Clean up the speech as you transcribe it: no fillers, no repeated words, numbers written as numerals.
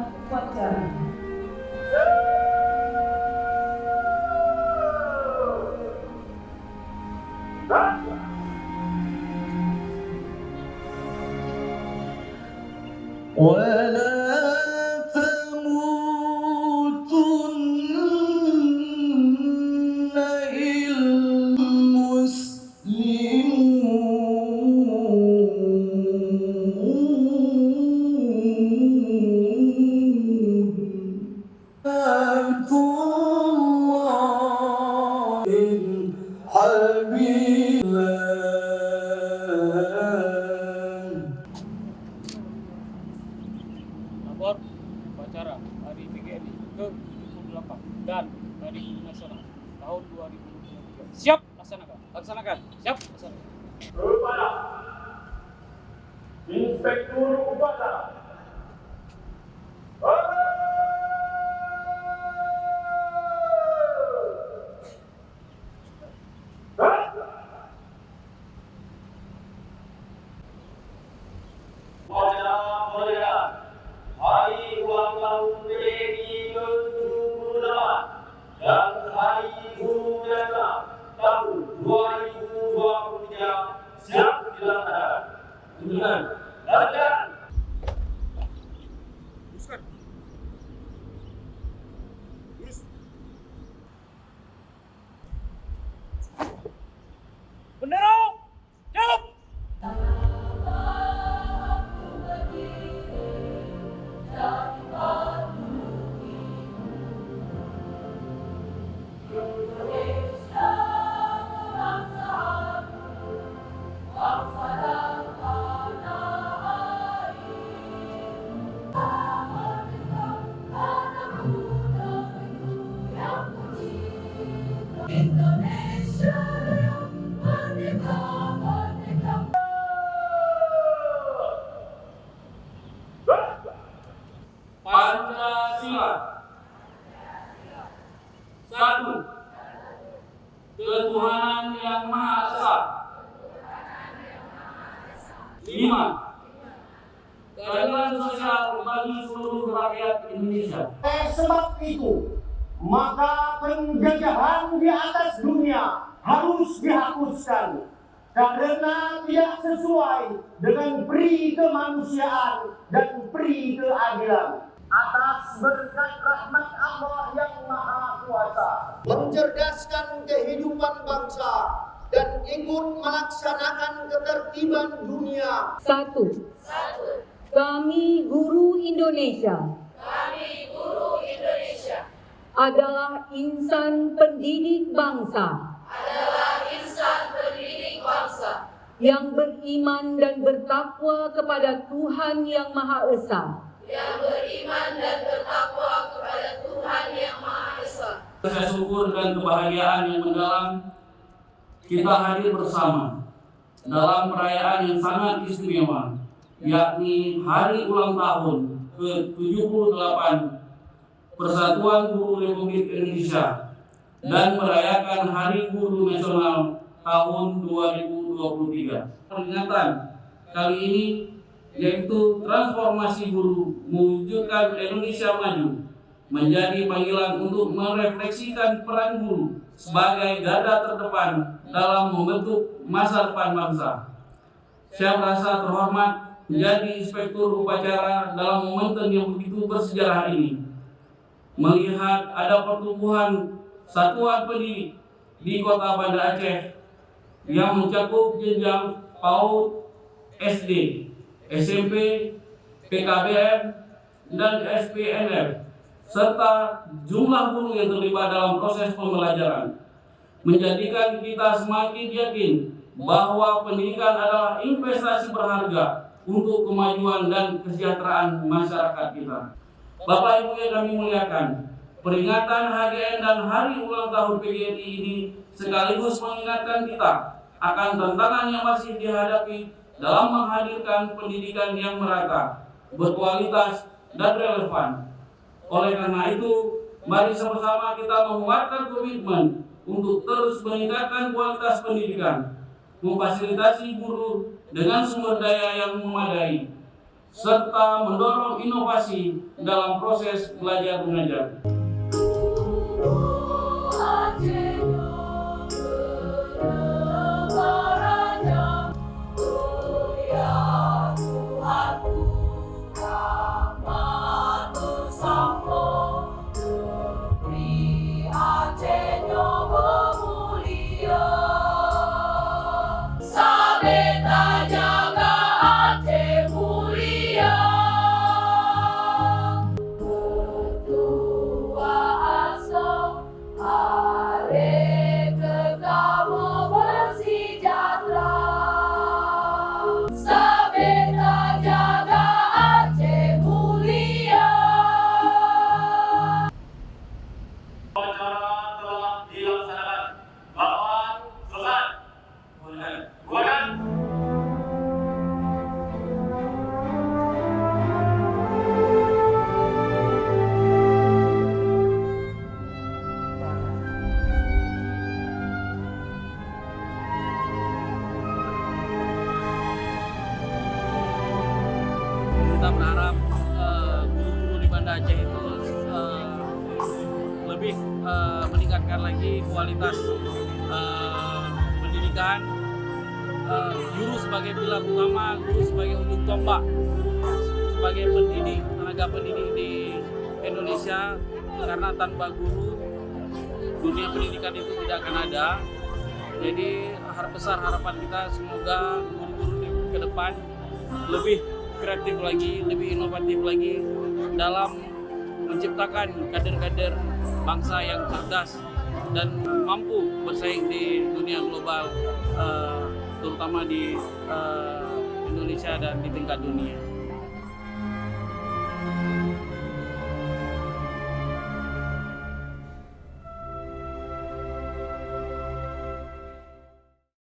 upacara. ولا تموتن إلا مسلمون الله حبيب Lapor upacara Hari PGRI ke-78 dan Hari Guru Nasional tahun 2023. Siap laksanakan. Laksanakan. Siap laksanakan. Kepada Inspektur Upacara. Hari ulang tahun PGRI ke-78 dan Hari Guru Nasional tahun 2023 siap dilaksanakan. Dengan latihan. Teruskan. Lurus. Bendera. Siap. Indonesia yang merdeka, merdeka. Pancasila. Satu. Ketuhanan yang Maha Esa. 5. Keadilan sosial bagi seluruh rakyat Indonesia. Sebab itu, maka penjajahan di atas dunia harus dihapuskan karena tidak sesuai dengan pri kemanusiaan dan pri keadilan. Atas berkat rahmat Allah yang Maha Kuasa, mencerdaskan kehidupan bangsa dan ikut melaksanakan ketertiban dunia. Satu. Kami guru Indonesia adalah insan pendidik bangsa yang beriman dan bertakwa kepada Tuhan Yang Maha Esa. Saya syukur dan kebahagiaan yang mendalam kita hadir bersama dalam perayaan yang sangat istimewa, yakni Hari Ulang Tahun ke-78 Persatuan Guru Republik Indonesia dan merayakan Hari Guru Nasional tahun 2023. Peringatan kali ini yaitu transformasi guru mewujudkan Indonesia maju menjadi panggilan untuk merefleksikan peran guru sebagai garda terdepan dalam membentuk masa depan bangsa. Saya merasa terhormat menjadi inspektur upacara dalam momentum yang begitu bersejarah ini. Melihat ada pertumbuhan satuan pendidik di Kota Banda Aceh yang mencakup jenjang PAUD, SD, SMP, PKBM, dan SPNF, serta jumlah guru yang terlibat dalam proses pembelajaran, menjadikan kita semakin yakin bahwa pendidikan adalah investasi berharga untuk kemajuan dan kesejahteraan masyarakat kita. Bapak Ibu yang kami muliakan, peringatan HGN dan Hari Ulang Tahun PGRI ini sekaligus mengingatkan kita akan tantangan yang masih dihadapi dalam menghadirkan pendidikan yang merata, berkualitas, dan relevan. Oleh karena itu, mari sama-sama kita menguatkan komitmen untuk terus meningkatkan kualitas pendidikan, memfasilitasi guru dengan sumber daya yang memadai, serta mendorong inovasi dalam proses belajar mengajar. Kita berharap guru-guru di Banda Aceh itu lebih meningkatkan lagi kualitas pendidikan. Guru sebagai pilar utama, guru sebagai ujung tombak, sebagai pendidik, tenaga pendidik di Indonesia, karena tanpa guru dunia pendidikan itu tidak akan ada. Jadi besar harapan kita semoga guru-guru ke depan lebih kreatif lagi, lebih inovatif lagi dalam menciptakan kader-kader bangsa yang cerdas dan mampu bersaing di dunia global, terutama di Indonesia dan di tingkat dunia.